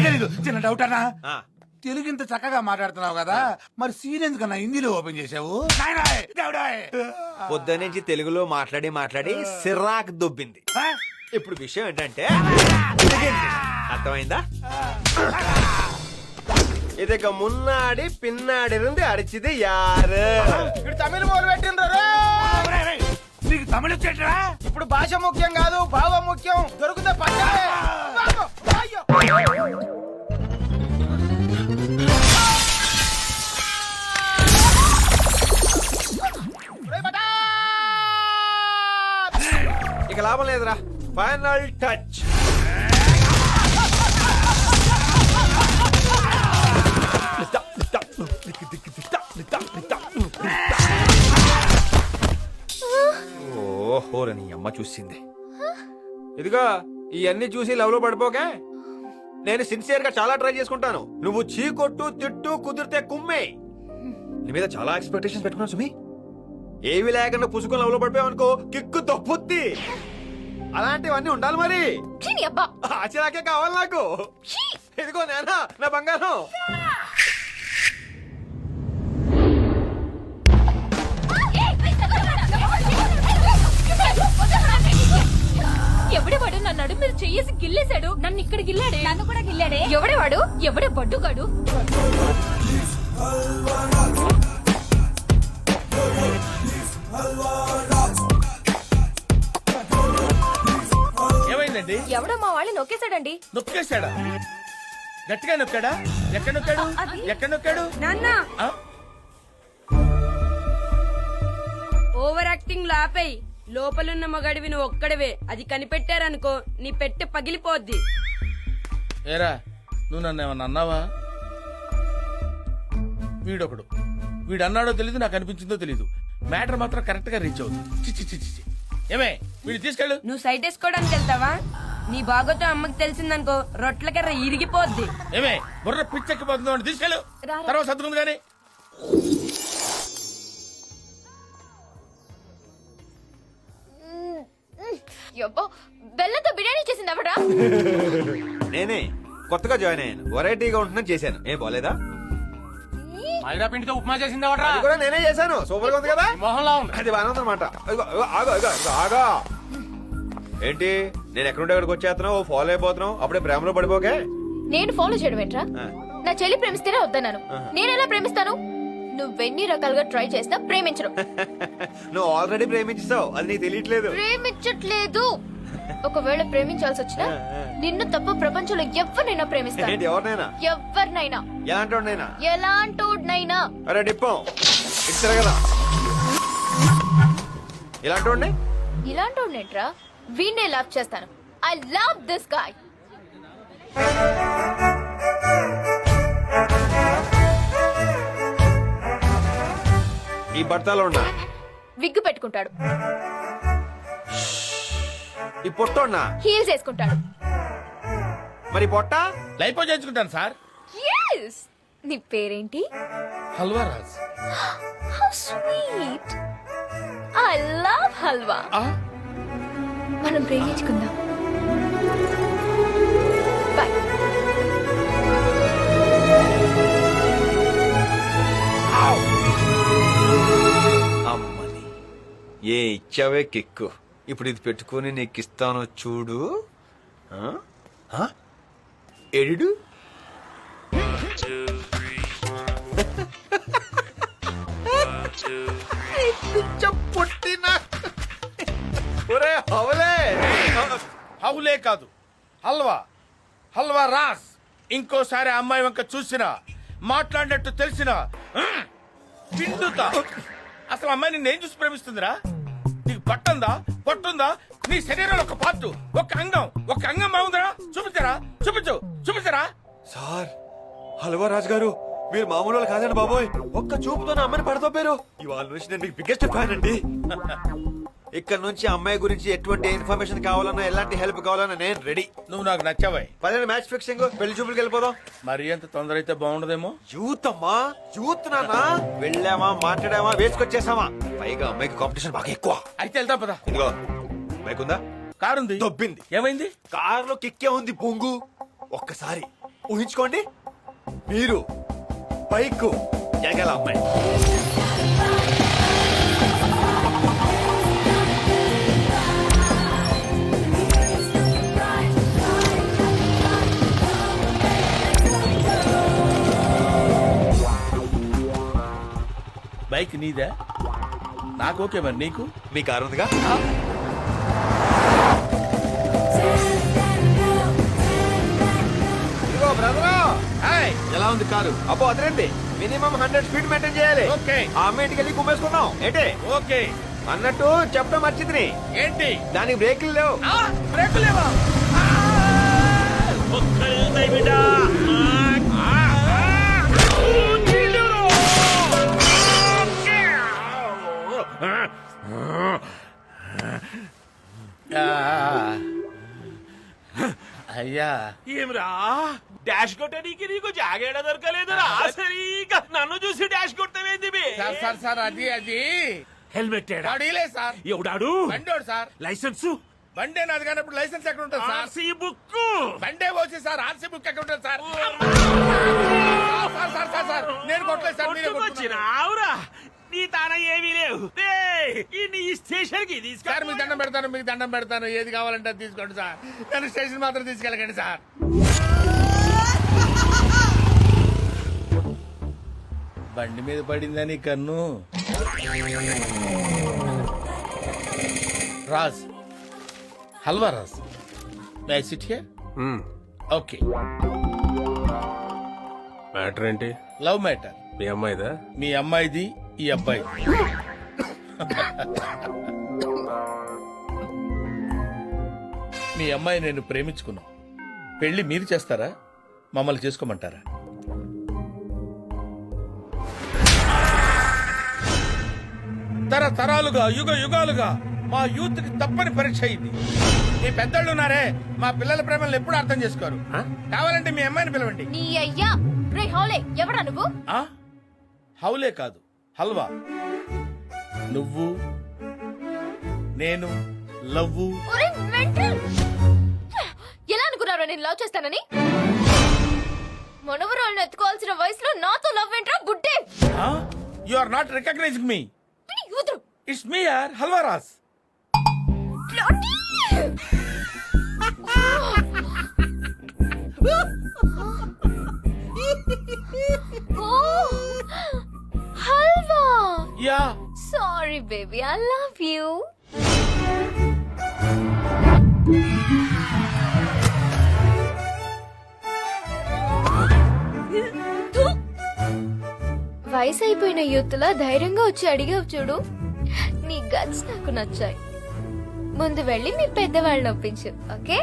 J: తెలీదు. చిన్న డౌట్ అన్నా, తెలుగు ఇంత చక్కగా మాట్లాడుతున్నావు కదా, మరి సీన్ ఎందుకన్నా హిందీలో ఓపెన్ చేసావు?
F: పొద్దు నుంచి తెలుగులో మాట్లాడి సిరాక్ దొబ్బింది. ఇప్పుడు విషయం ఏంటంటే, అర్థమైందా? ఇదిక మున్నాడి పిన్నాడి నుండి అడిచిది యారు.
E: తమిళ మొదలు పెట్టిండ్రు.
J: నీకు తమిళ వచ్చేట్రా?
E: ఇప్పుడు భాష ముఖ్యం కాదు, భావం ముఖ్యం. దొరికితే పట్టాలే.
F: ఇక లాభం లేదురా. Final touch. ఓహో, నీ అమ్మ చూసింది. ఇదిగో ఇవన్నీ చూసి లవ్ లో పడిపోకే. నేను సిన్సియర్ గా చాలా ట్రై చేసుకుంటాను. నువ్వు చీకొట్టు తిట్టు, కుదిరితే కుమ్మే. నీ మీద చాలా ఎక్స్పెక్టేషన్స్ పెట్టుకున్నాను సుమి. ఏవి లేకుండా పుసుకొని లవ్ లో పడిపోయావనుకో, కిక్కు తప్పుద్ది. అలాంటివన్నీ ఉండాలి మరి. ఆచరాకే కావాలి నాకు. ఇదిగో నేనా నా బంగారం.
C: ఎవడేవాడు నన్ను నడు మీరు చెయ్యేసి గిల్లేశాడు. నన్ను ఇక్కడ గిల్లాడే. నన్ను కూడా గిల్లాడే. ఎవడేవాడు? ఎవడే బడ్డుగాడు?
I: ఏమైందండి?
D: ఎవడో మా వాళ్ళని నొక్కేశాడండి.
I: నొక్కేశాడా? గట్టిగా నొక్కాడా? ఎక్కడ నొక్కాడు? ఎక్కడ నొక్కాడు?
G: నాన్న
I: ఆ?
G: ఓవర్ యాక్టింగ్ లాపేయ్. లోపలున్న మగాడివి నువ్వు ఒక్కడవే. అది కనిపెట్టారనుకో నీ పెట్టె పగిలిపోద్ది.
I: ఏరా, నువ్వు నన్ను ఏమన్నా అన్నావా? వీడొకడు. వీడు అన్నాడో తెలీదు, నాకు అనిపించిందో తెలీదు. మ్యాటర్ మాత్రం కరెక్ట్ గా రీచ్ అవుతుంది. చిచ్చి చిచ్చి చిచ్చి. ఏమే, వీడు తీసుకెళ్ళు.
G: నువ్వు సైట్ వేసుకోవడానికి వెళ్తావా? నీ బాగోతో అమ్మకి తెలిసిందనుకో రొట్ల కర్ర ఇరిగిపోద్ది.
I: ఏమే, బుర్ర పిచ్చెక్కిపోతుందో అని తీసుకెళ్ళు. తర్వాత సర్దుకుంది కానీ.
C: బెల్లంతో బిర్యానీ చేసింది ఎవడా?
F: నేనే కొత్తగా జాయిన్ అయ్యాను. వెరైటీగా ఉంటుందని చేశాను. ఏం బాలేదా?
I: మైదా పిండితో ఉప్మా చేసింది
F: అది కూడా నేనే చేశాను. సూపర్ గా ఉంది కదా?
I: మొహంలా ఉంది.
F: అది బాగా ఉందన్నమాట. ఆగా ఏంటి, నేను ఎక్కడుంటే ఎక్కడికి వచ్చేస్తున్నావు, ఫాలో అయిపోతున్నావు, అప్పుడే ప్రేమలో పడిపోకే.
C: నేను ఫాలో చేయడం ఏంట్రా? నా చెల్లి ప్రేమిస్తేనే వద్దన్నాను. నేను ఎలా ప్రేమిస్తాను? నువ్వెన్ని రకాలుగా ట్రై చేసినా ప్రేమించడం.
F: నువ్వు ఆల్రెడీ ప్రేమించావు, అది నీకు తెలియట్లేదు.
C: ప్రేమించట్లేదు. ఒకవేళ ప్రేమించాల్సి వచ్చినా నిన్ను తప్ప ప్రపంచంలో ఎవరినైనా ప్రేమిస్తాను.
F: ఏంటి, ఎవరినైనా?
C: ఎవరినైనా.
F: ఎలాంటోడినైనా?
C: ఎలాంటోడినైనా.
F: అరే డిప్పం, ఇటు కదా. ఇలాంటోడిని?
C: ఇలాంటోడినేంట్రా? వీణ్ణే లవ్ చేస్తాను. I love this guy.
F: ఈ బట్టలో ఉన్నా
C: విగ్గు పెట్టుకుంటాడు.
F: ఈ పొట్టోన్నా
C: హీల్స్ వేసుకుంటాడు.
F: మరి పొట్ట
I: లైఫ్ చేయించుకుంటాను సార్.
C: yes. నీ పేరేంటి?
I: Halwa Raj.
C: How sweet. I love halwa. మనం ప్రేమించుకుందాం. Bye.
F: అమ్మని ఏ ఇచ్చావే కిక్కు. ఇప్పుడు ఇది పెట్టుకుని నీకు ఇస్తాను చూడు. ఎడిడు పుట్టిన హౌలే.
I: హౌలే కాదు, హల్వా. హల్వా రాస్. ఇంకోసారి ఆ అమ్మాయి వంక చూసినా, మాట్లాడినట్టు తెలిసినా పిండుతా. అసలు అమ్మాయి నిన్నేం చూసి ప్రేమిస్తుందిరా? నీకు పట్టుందా, పొట్టుందా? నీ శరీరంలో ఒక పార్టు, ఒక అంగం బాగుందిరా? చూపించరా, చూపించరా.
F: సార్, హల్వా రాజు గారు మీరు మామూలు వాళ్ళు కాదండి బాబోయ్. ఒక్క చూపుతో నా అమ్మని పడతోపారు. ఇవాళ నుంచి నేను మీకు బిగ్గెస్ట్ ఫ్యాన్ అండి. ఇక్కడ నుంచి అమ్మాయి గురించి ఎటువంటి ఇన్ఫర్మేషన్ కావాలన్నా ఎలాంటి హెల్ప్ కావాలన్నా నేను రెడీ.
I: నువ్వు నాకు నచ్చావై.
F: పదండి మ్యాచ్ ఫిక్సింగ్, పెళ్లి చూపులకి వెళ్ళిపోదాం.
I: మరి ఎంత తొందర అయితే బాగుండదేమో.
F: యూత్ అమ్మా, యూత్ నాన్న. వెళ్ళామా, మాట్లాడామా, వేసుకొచ్చేసామా. పైగా అమ్మాయికి కాంపిటీషన్ బాగా ఎక్కువ.
I: అయితే వెళ్తాం పదా.
F: ఇదిగో బైక్ ఉందా?
I: కారు ఉంది.
F: దొబ్బింది.
I: ఏమైంది?
F: కారులో కిక్కే ఉంది బొంగు. ఒక్కసారి ఊహించుకోండి, మీరు బైక్ ఎగల అమ్మాయి.
I: బైక్ నీదా? నాకు ఓకే. మరి నీకు?
F: మీ కారు ఉందిగా. ఇదిగో బ్రదరు.
I: హాయ్.
F: ఎలా ఉంది కారు? అబ్బో అదరండి. మినిమం 100 స్పీడ్ మెయింటైన్ చేయాలి.
I: ఓకే.
F: ఆ అమ్మాయి ఇంటికి వెళ్ళి కుమ్మేసుకున్నాం ఏంటి?
I: ఓకే.
F: అన్నట్టు చెప్పడం మర్చిద్ది.
I: ఏంటి?
F: దానికి బ్రేకులు లేవు.
I: బ్రేక్ లేవా? అయ్యా
B: ఏమ్రా డాష్ కొట్టడానికి నీకు జాగేడ దొరకలేదురా? సరిగా నన్ను చూసి డాష్ కొట్టవేంది?
I: సార్ సార్ సార్ అది అది
B: హెల్మెట్
I: అడిగలే సార్.
B: ఎవడాడు?
I: బండోడు సార్.
B: లైసెన్స్
I: బండే నాది కానప్పుడు లైసెన్స్ ఎక్కడ ఉంటుంది సార్?
B: RC book.
I: బండే వచ్చి సార్ ఆర్సీ బుక్ ఎక్కడ ఉంటుంది sir? Sir sir sir sir నేను కొట్టలేదు సార్. మీరే కొట్టుకున్నారు.
B: వచ్చినావురా? నీ తాన ఏమీ లేవు. నీ స్టేషన్ కి
I: సార్ మీకు దండం పెడతాను, మీకు దండం పెడతాను. ఏది కావాలంటే అది తీసుకోండి సార్. నన్ను స్టేషన్ మాత్రం తీసుకెళ్ళకండి సార్. బండి మీద పడిందని కన్ను. Raj, Halwa Raj. May I sit here? Okay.
K: Matter ఏంటి?
I: Love matter.
K: మీ అమ్మాయిదా?
I: మీ అమ్మాయిది, ఈ అబ్బాయి. మీ అమ్మాయి నేను ప్రేమించుకున్నాం. పెళ్లి మీరు చేస్తారా, మమ్మల్ని చేసుకోమంటారా? తరతరాలుగా యుగ యుగాలుగా మా యూత్ కి తప్పని పరీక్ష అయింది. మీ పెద్దోళ్ళు ఉన్నారే, మా పిల్లల ప్రేమలను ఎప్పుడు అర్థం చేసుకోరు. కావాలంటే మీ అమ్మాయిని పిలవండి.
C: నీ అయ్యా రే హౌలే, ఎవడా నువ్వు?
I: ఆ? హౌలే కాదు, హల్వా. నువ్వు నేను లవ్వు.
C: ఒరే మెంటల్, ఎలా అనుకున్నారో నేను లవ్ చేస్తానని? మనవరాలను ఎత్తుకోవాల్సిన వయసులో నాతో లవ్ ఏంట్రా గుడ్డే?
I: You are not recognising me.
C: యూదురు
I: ఇట్స్ మీ యార్, Halwa Raj.
C: Halwa.
I: Yeah.
C: Sorry baby, I love you. వయసు అయిపోయిన యూత్లా ధైర్యంగా వచ్చి అడిగావు చూడు. నీ గట్స్ నాకు నచ్చాయి. ముందు వెళ్ళి మీ పెద్దవాళ్ళని ఒప్పించు. Okay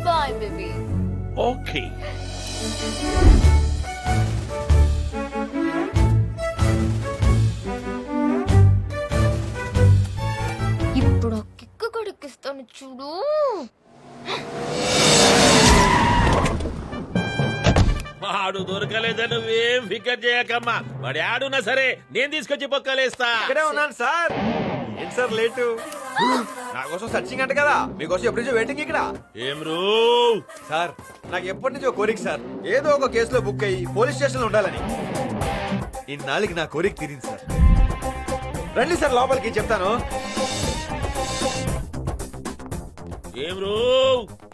C: bye baby.
I: ఓకే.
C: ఇప్పుడు కిక్కు కొడుకిస్తాను చూడు.
B: వాడు దొరకలేదని నువ్వేం ఫికర్ చేయకమ్మా. వాడు ఆడున్నా సరే నేను తీసుకొచ్చి పొక్కలేస్తా.
F: ఇక్కడే ఉన్నాను సార్. ఏంటి సార్ లేటు? నా కోసం సర్చింగ్ అంట కదా, మీకోసం ఎప్పటి నుంచో వెయిటింగ్ ఇక్కడ.
B: ఏం రూ
F: సార్, నాకు ఎప్పటి నుంచో కోరిక సార్, ఏదో ఒక కేసులో బుక్ అయ్యి పోలీస్ స్టేషన్ లో ఉండాలని. ఇన్నాళ్ళకి నా కోరిక తీరింది సార్. రండి సార్ లోపలికి, చెప్తాను.
B: ఏం రూ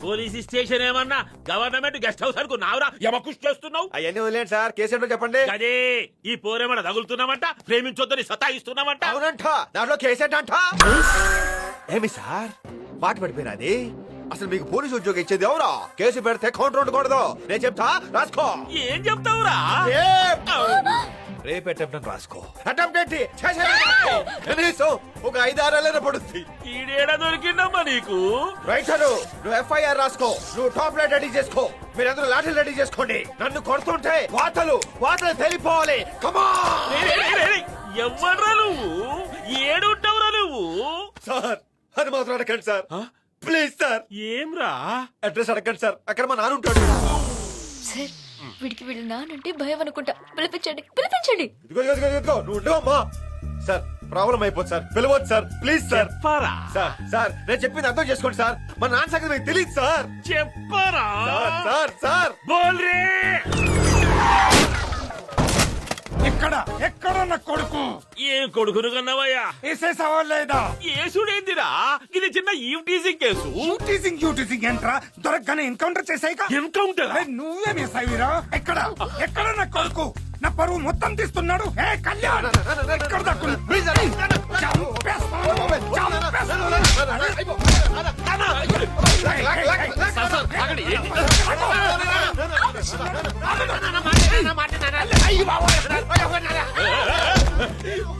B: పోలీస్ స్టేషన్ ఏమన్నా గవర్నమెంట్ గెస్ట్ హౌస్ అనుకున్నావురా? యమకుష్ చేస్తున్నావు.
F: అవన్నీ వదిలేండి సార్, కేసు ఏంటో చెప్పండి.
B: అదే ఈ పోరేమన్నా తగులుతున్నామంట, ప్రేమించొద్దని సతాయిస్తున్నామంట.
F: అవునంట, దాంట్లో కేసు ఏంటంట. ఏమి సార్ మాట పడిపోయినా అది? అసలు మీకు పోలీసు ఉద్యోగం ఇచ్చేది ఎవరా? కేసు పెడితే కౌంటర్ ఉండకూడదు. నేను చెప్తా, రాసుకో.
B: ఏం చెప్తావురా?
F: రేపు అటెంప్ట్ రాసుకో. అటెంప్ట్ ఏంటి? కనీసం ఒక 5-6 పడుతుంది.
B: ఈడేడా దొరికిందమ్మా నీకు?
F: రైటరు, నువ్వు ఎఫ్ఐఆర్ రాసుకో, నువ్వు టాప్ లైట్ రెడీ చేసుకో, మీరందరూ లాఠీలు రెడీ చేసుకోండి. నన్ను కొడుతుంటే వాతలు తెలిపోవాలి. కమాన్.
B: ఎవ్వడ్రా నువ్వు? ఏడుంటావురా నువ్వు?
F: సార్ అది మాత్రం అడగండి సార్, ప్లీజ్ సార్.
B: ఏమ్రా?
F: అడ్రస్ అడగండి సార్, అక్కడ మా నాన్న ఉంటాడు.
C: సార్ వీడికి వీళ్ళ నానంటే భయం అనుకుంటా. పిలిపించండి.
F: ఇదిగో నువ్వు ఉండవమ్మా. సార్ ప్రాబ్లం అయిపోతుంది సార్, పిలవద్దు సార్, ప్లీజ్ సార్.
B: చెప్పరా?
F: సార్ నేను చెప్పింది అర్థం చేసుకోండి సార్, మా నాన్న సంగతి మీకు తెలియదు సార్.
B: చెప్పరా?
F: సార్
B: బోల్ రే.
J: ఎక్కడ నా కొడుకు?
B: ఏం కొడుకును కన్నావయ్యా?
J: వేసేసావా లేదా?
B: ఏసుడేందిరా? ఇది చిన్న ఈవ్ టీజింగ్ కేసు.
J: యూటీసింగ్ ఏంట్రా? దొరకగానే ఎన్కౌంటర్ చేసాయిగా.
B: ఎన్కౌంటర్?
J: నువ్వే మిస్ అయ్యిరా. ఎక్కడ నా కొడుకు? నా పరువు మొత్తం తీస్తున్నాడు. ఏ కళ్యాణ్, ఎక్కడ దాక్కున్నా?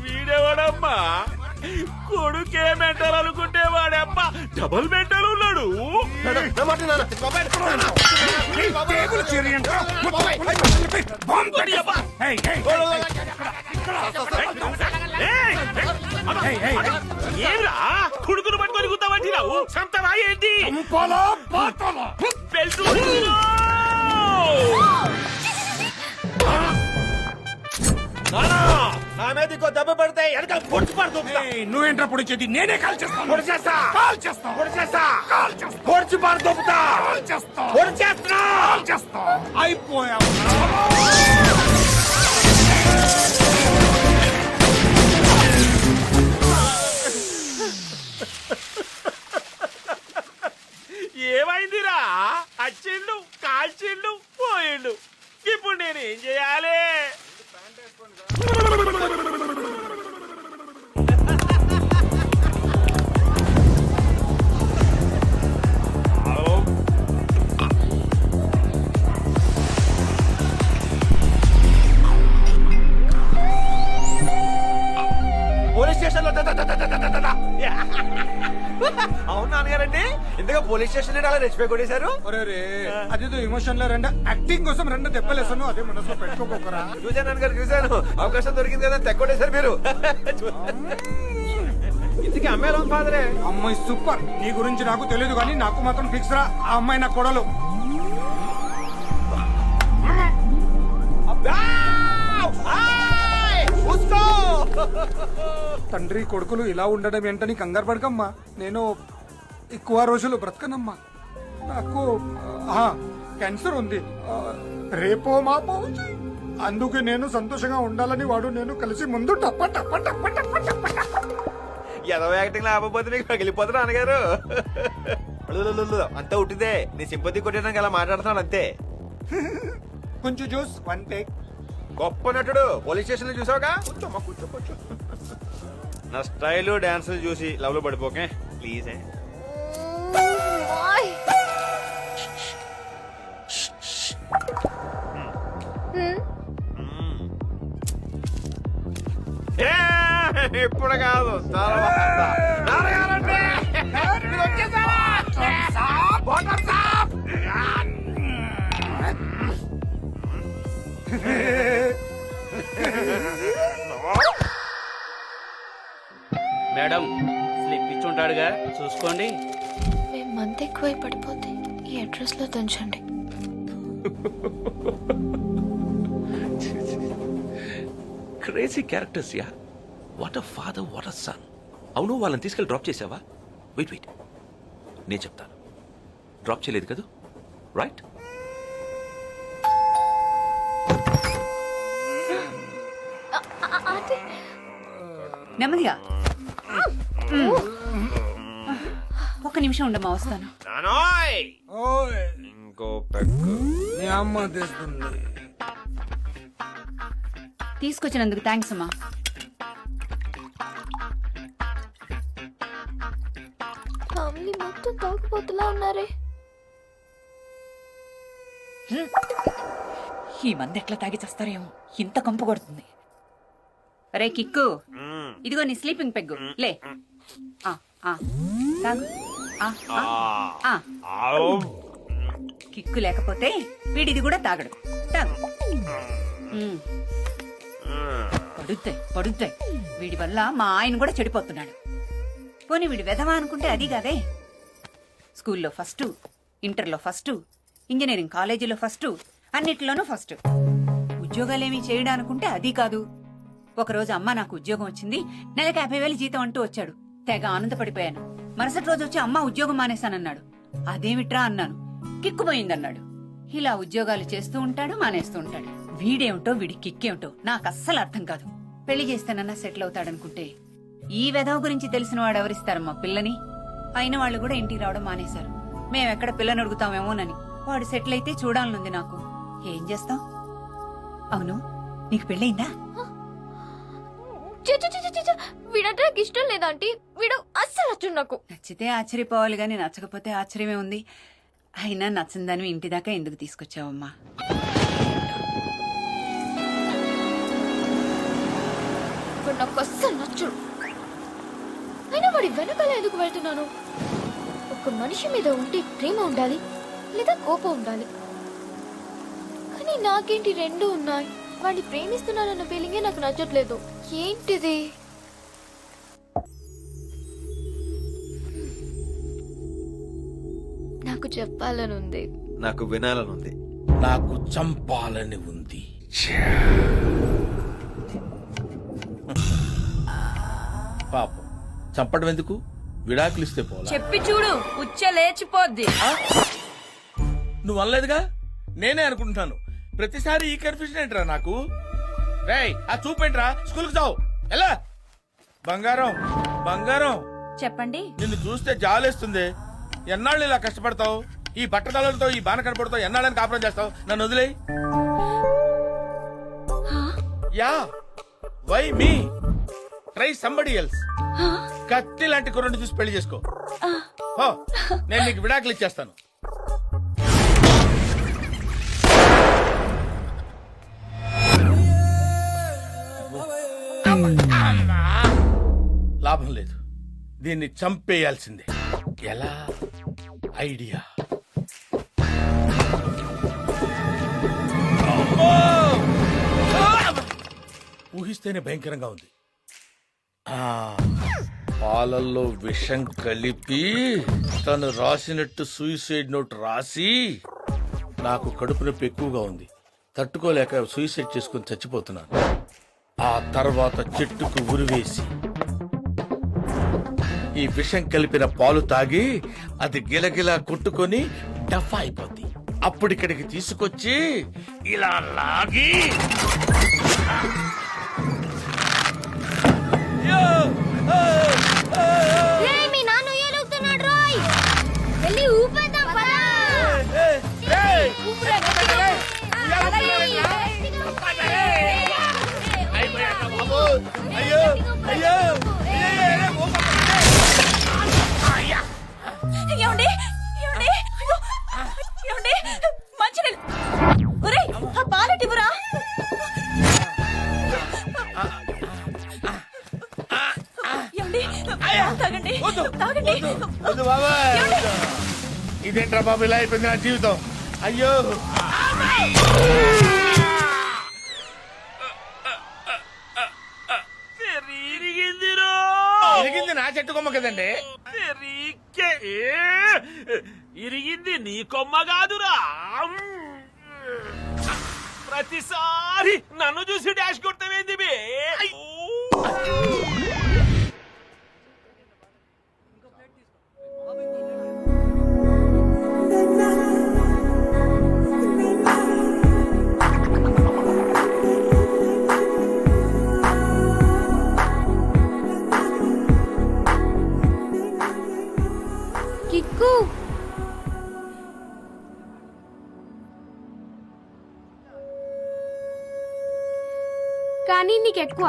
B: వీడేవాడమ్మా? కొడుకే మెంటల్ అనుకుంటే వాడమ్మా డబుల్ మెంటల్ ఉన్నాడు.
J: టేబుల్ చీరియంట్రా.
B: ఏరా కొడుకును పట్టుకొని గుద్దామంటున్నావు? సంతరా ఏంటి? బెల్ట్
F: నా మీద ఇంకో దెబ్బ పడితే వెనక పొడిచి పడుతుంది.
J: నువ్వేంట్రా పొడిచేది? నేనే కాల్ చేస్తాను.
F: పొడిచి పడుతుంటా.
J: అయిపోయావు.
B: ఏమైందిరా? అచ్చిండు, కాల్చిండు, పోయిండు. ఇప్పుడు నేనేం చేయాలి?
F: పోలీస్ స్టేషన్ లో అవును నాన్నగారండి, ఇంతగా పోలీస్ స్టేషన్ అలా రెచ్చిపోయి కొట్టేశారు.
J: అదేదో ఎమోషన్ లో యాక్టింగ్ కోసం 2 దెబ్బలేసాను. అదే మనసులో పెట్టుకోకరా.
F: చూశాను నాన్నగారు, చూశాను. అవకాశం దొరికింది కదా తెగొట్టేశారు మీరు. ఇంతకీ అమ్మాయి ఎలా ఉంది ఫాదరే?
J: అమ్మాయి సూపర్. నీ గురించి నాకు తెలియదు కానీ నాకు మాత్రం ఫిక్స్ రా. ఆ అమ్మాయి నా కొడలు. తండ్రి కొడుకులు ఇలా ఉండడం ఏంటని కంగారు పడకమ్మా. నేను ఎక్కువ రోజులు బ్రతకనమ్మా. నాకు క్యాన్సర్ ఉంది. రేపో మాపో అందుకే నేను సంతోషంగా ఉండాలని వాడు నేను కలిసి ముందు టప్ప టప్ప టప్ప టప్ప టప్ప
F: ఏదో యాక్టింగ్ లేకపోతే మీకు పగిలిపోతారు నాన్నగారు. అంతా ఉట్టిదే, నీ సింపతి కొట్టడానికి అలా మాట్లాడుతున్నాడు అంతే.
J: కొంచెం జ్యూస్ 1 టేక్.
F: గొప్ప నటుడు. పోలీస్ స్టేషన్ లో చూసావుగా? కూర్చో. నా స్టైల్ డాన్సులు చూసి లవ్ లో పడిపోకే ప్లీజ్. ఇప్పుడు కాదు,
K: మేడం స్లిప్ ఇచ్చుంటాడుగా చూసుకోండి.
C: మేము మంత్ ఎక్కువై పడిపోతే ఈ అడ్రస్ లో దంచండి.
B: Crazy characters yeah. What a father, what a son. అవును, వాళ్ళని తీసుకెళ్ళి డ్రాప్ చేసావా? వెయిట్ నేను చెప్తాను. డ్రాప్ చేయలేదు కదా, రైట్?
L: నెమ్మదిగా. 1 నిమిషం ఉండమ్మా, వస్తాను.
F: ఇంకో పెగ్గు
J: మీ అమ్మ తెస్తుంది.
L: తీసుకొచ్చినందుకు థ్యాంక్స్ అమ్మా.
C: ఫ్యామిలీ మొత్తం తాగుబోతులా ఉన్నారే.
L: ఈ మంది ఎట్లా తాగి చేస్తారేమో, ఇంత కంపు కొడుతుంది. రే కిక్కు, ఇదిగో నీ స్లీపింగ్ పెగ్గు, లే. ఆ, ఆ, తాగు. ఆ, ఆ, ఆ. కిక్కు లేకపోతే వీడిది కూడా తాగడు. తాగు. పడుతాయి. వీడి వల్ల మా ఆయన కూడా చెడిపోతున్నాడు. పోనీ వీడి వెధవా అనుకుంటే అది కాదే. స్కూల్లో ఫస్ట్, ఇంటర్లో ఫస్ట్, ఇంజనీరింగ్ కాలేజీలో ఫస్ట్, అన్నిటిలోనూ ఫస్ట్. ఉద్యోగాలేమీ చేయడం అనుకుంటే అది కాదు. ఒకరోజు అమ్మ నాకు ఉద్యోగం వచ్చింది, నెలకు 50,000 జీతం అంటూ వచ్చాడు. తెగ ఆనందపడిపోయాను. మరుసటి రోజు వచ్చి అమ్మ ఉద్యోగం మానేశానన్నాడు. అదేమిట్రా అన్నాను. కిక్కుపోయిందన్నాడు. ఇలా ఉద్యోగాలు చేస్తూ ఉంటాడు, మానేస్తూ ఉంటాడు. వీడేమిటో వీడి కిక్కేమిటో నాకు అస్సలు అర్థం కాదు. పెళ్లి చేస్తానన్నా సెటిల్ అవుతాడనుకుంటే ఈ వెధవ గురించి తెలిసిన వాడు ఎవరిస్తారమ్మా పిల్లని? అయిన వాళ్ళు కూడా ఇంటికి రావడం మానేశారు. మేమెక్కడ పిల్లని అడుగుతామేమోనని. వాడు సెటిల్ అయితే చూడాలనుంది నాకు. ఏం చేస్తాం? అవును, నీకు పెళ్ళయిందా?
C: వీడంటే నాకు ఇష్టం లేదంటే వీడు అస్సలు నచ్చు నాకు.
L: నచ్చితే ఆశ్చర్యపోవాలి గాని నచ్చకపోతే ఆశ్చర్యమే ఉంది. అయినా నచ్చందాన్ని ఇంటి దాకా ఎందుకు తీసుకొచ్చావమ్మా?
C: వాడు నాకు అస్సలు నచ్చడు. అయినా వాడి వెనకాల ఎందుకు వెళ్తున్నాను? ఒక మనిషి మీద ఉంటే ప్రేమ ఉండాలి లేదా కోపం ఉండాలి. కానీ నాకేంటి రెండు ఉన్నాయి. వాడిని ప్రేమిస్తున్నానన్న ఫీలింగే నాకు నచ్చట్లేదు. ఏంటిది? నాకు చెప్పాలని ఉంది.
F: నాకు వినాలని ఉంది.
I: నాకు చంపాలని ఉంది. పాపం చంపడం ఎందుకు? విడాకులు ఇస్తే పోలా.
G: చెప్పి చూడు, ఉచ్చ లేచిపోద్ది.
I: నువ్వు అనలేదుగా, నేనే అనుకుంటున్నాను. ప్రతిసారి ఈ కన్ఫ్యూజన్ ఏంట్రా నాకు? రేయ్, ఆ చూపేంట్రా? స్కూల్కి చావు ఎలా? బంగారం బంగారం,
L: చెప్పండి.
I: నిన్ను చూస్తే జాలేస్తుంది. ఎన్నాళ్ళు ఇలా కష్టపడతావు? ఈ బట్టతలతో, ఈ బాన కనపడతావు, ఎన్నాళ్ళని కాపురం చేస్తావు? నన్ను వదిలేయ్. Yeah, why me? Try somebody else. కత్తి లాంటి కుర్రని చూసి పెళ్లి చేసుకో. నేను నీకు విడాకులు ఇచ్చేస్తాను. లాభం లేదు, దీన్ని చంపేయాల్సిందే. ఎలా? ఐడియా. ఊహిస్తేనే భయంకరంగా ఉంది. పాలల్లో విషం కలిపి తను రాసినట్టు సూసైడ్ నోట్ రాసి, నాకు కడుపు నొప్పి ఎక్కువగా ఉంది, తట్టుకోలేక సూసైడ్ చేసుకుని చచ్చిపోతున్నాను. ఆ తర్వాత చెట్టుకు ఉరివేసి ఈ విషం కలిపిన పాలు తాగి అది గిలగిలా కొట్టుకొని డఫా అయిపోద్ది. అప్పుడు ఇక్కడికి తీసుకొచ్చి ఇలా లాగి
C: మీ నాన్న ఏలుగుతున్నాడు రోయ్. వెళ్ళి ఊపేద్దాం పద.
I: అయ్యో అయ్యో
L: ఏమండి? ఏమండి? ఏమండి? మంచినీళ్ళు. ఒరేయ్, ఆ పాలటివ్వరా? ఏమండి? తాగండి, తాగండి.
I: ఇదేంట్రా బాబు, ఇలా అయిపోయింది నా జీవితం. అయ్యో ఇరిగింది నా చెట్టు కొమ్మ కదండి.
M: ఇరిగింది నీ కొమ్మ కాదురా. ప్రతిసారి నన్ను చూసి డాష్ కొడతావేంది బే?
C: కిక్కు, కానీ నీకెక్కువ.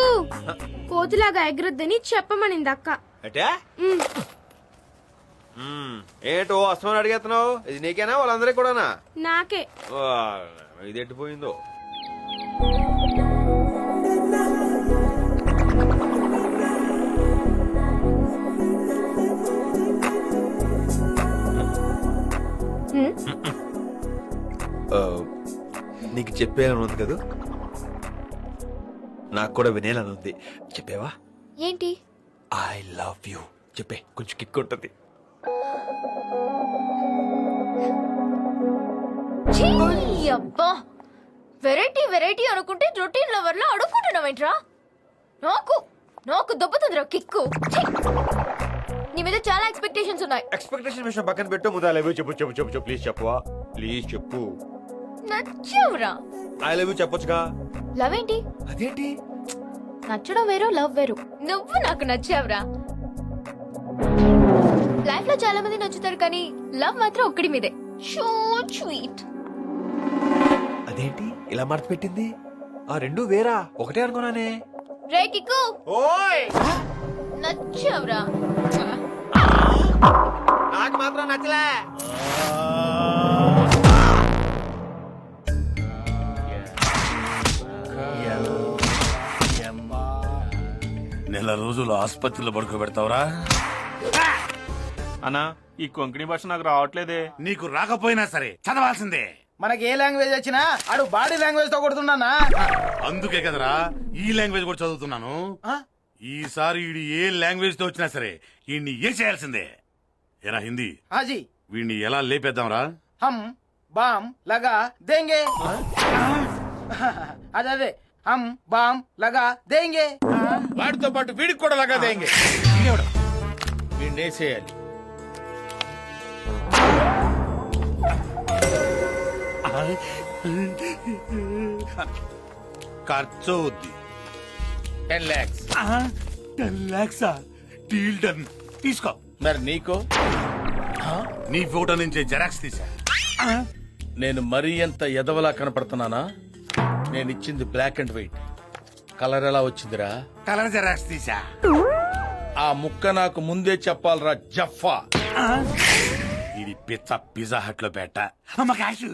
G: కిక్కు కోతిలాగా ఎగరొద్దని చెప్పమనింది అక్క.
F: అంటే ఏంటో అస్తమని అడిగేస్తున్నావు? ఇది నీకేనా వాళ్ళందరికీ కూడానా?
G: నాకే.
F: ఇది ఎట్టిపోయిందో. నీకు చెప్పేయాలని ఉంది కదా, నాకు కూడా వినేయాలని ఉంది. చెప్పేవా?
C: ఏంటి?
F: ఐ లవ్ యూ చెప్పే, కొంచెం కిక్ ఉంటుంది.
C: ఛీ, అబ్బా వెరైటీ వెరైటీ అనుకుంటే రొటీన్ లవర్ లో అడుక్కుంటున్నావేంట్రా? నాకు నాకు దెబ్బతుందిరా కిక్కు. ఛీ! నీ మీద చాలా ఎక్స్పెక్టేషన్స్ ఉన్నాయి.
F: ఎక్స్పెక్టేషన్ విషయం పక్కన పెట్టు, ముందు ఐ లవ్ యూ చెప్పు చెప్పు చెప్పు చెప్పు ప్లీజ్ చెప్పవా? ప్లీజ్ చెప్పు.
C: నచ్చావురా.
F: ఐ లవ్ యూ చెప్పొచ్చుగా.
C: లవ్ ఏంటి?
F: అదేంటి?
C: నచ్చడం వేరు, లవ్ వేరు. నువ్వు నాకు నచ్చావురా. లైఫ్ లో చాలా మంది నచ్చుతారు కానీ లవ్ మాత్రం ఒక్కడి మీదే. So sweet.
F: అదేంటి ఇలా మార్చి పెట్టింది? ఆ రెండు వేరా, ఒకటే అనుకున్నానే.
C: రే కిక్కు,
F: ఓయ్
C: నచ్చావురా.
F: నాకు మాత్రం నచ్చలే.
I: నెల రోజులు ఆసుపత్రిలో పడుకోబెడతావురా?
M: అన్నా ఈ కొంకణి భాష నాకు రావట్లేదే.
I: నీకు రాకపోయినా సరే చదవాల్సిందే.
E: మనకి ఏ లాంగ్వేజ్ వచ్చినా ఆడు బాడీ లాంగ్వేజ్ తో కొడుతున్నానా?
I: అందుకే కదరా ఈ లాంగ్వేజ్ కూడా చదువుతున్నాను. ఈసారి వీడి ఏ లాంగ్వేజ్ తో వచ్చినా సరే వీడిని ఏ చేయాల్సిందే. ఎరా హిందీ,
E: హాజీ
I: వీడిని ఎలా లేపేద్దాంరా?
E: హమ్ బామ్ లగా దేంగే. అదే హమ్ బామ్ లగా దేంగే.
I: వాడితో పాటు వీడికి కూడా లగా దేంగే. వీడిని వేసేయాలి. ఖర్చు అవుద్ది 10 lakhs. 10 lakhs deal done. తీసుకో. మరి నీకో? నీ ఫోటో నుంచి జెరాక్స్ తీసా. నేను మరీ ఎంత ఎదవలా కనపడుతున్నానా? నేను ఇచ్చింది బ్లాక్ అండ్ వైట్. కలర్ ఎలా వచ్చిందిరా? కలర్ జెరాక్స్ తీసా. ఆ ముక్క నాకు ముందే చెప్పాలరా జఫా. ఇది పిజ్జా హట్ లో పెట్ట. అమ్మ క్యాష్.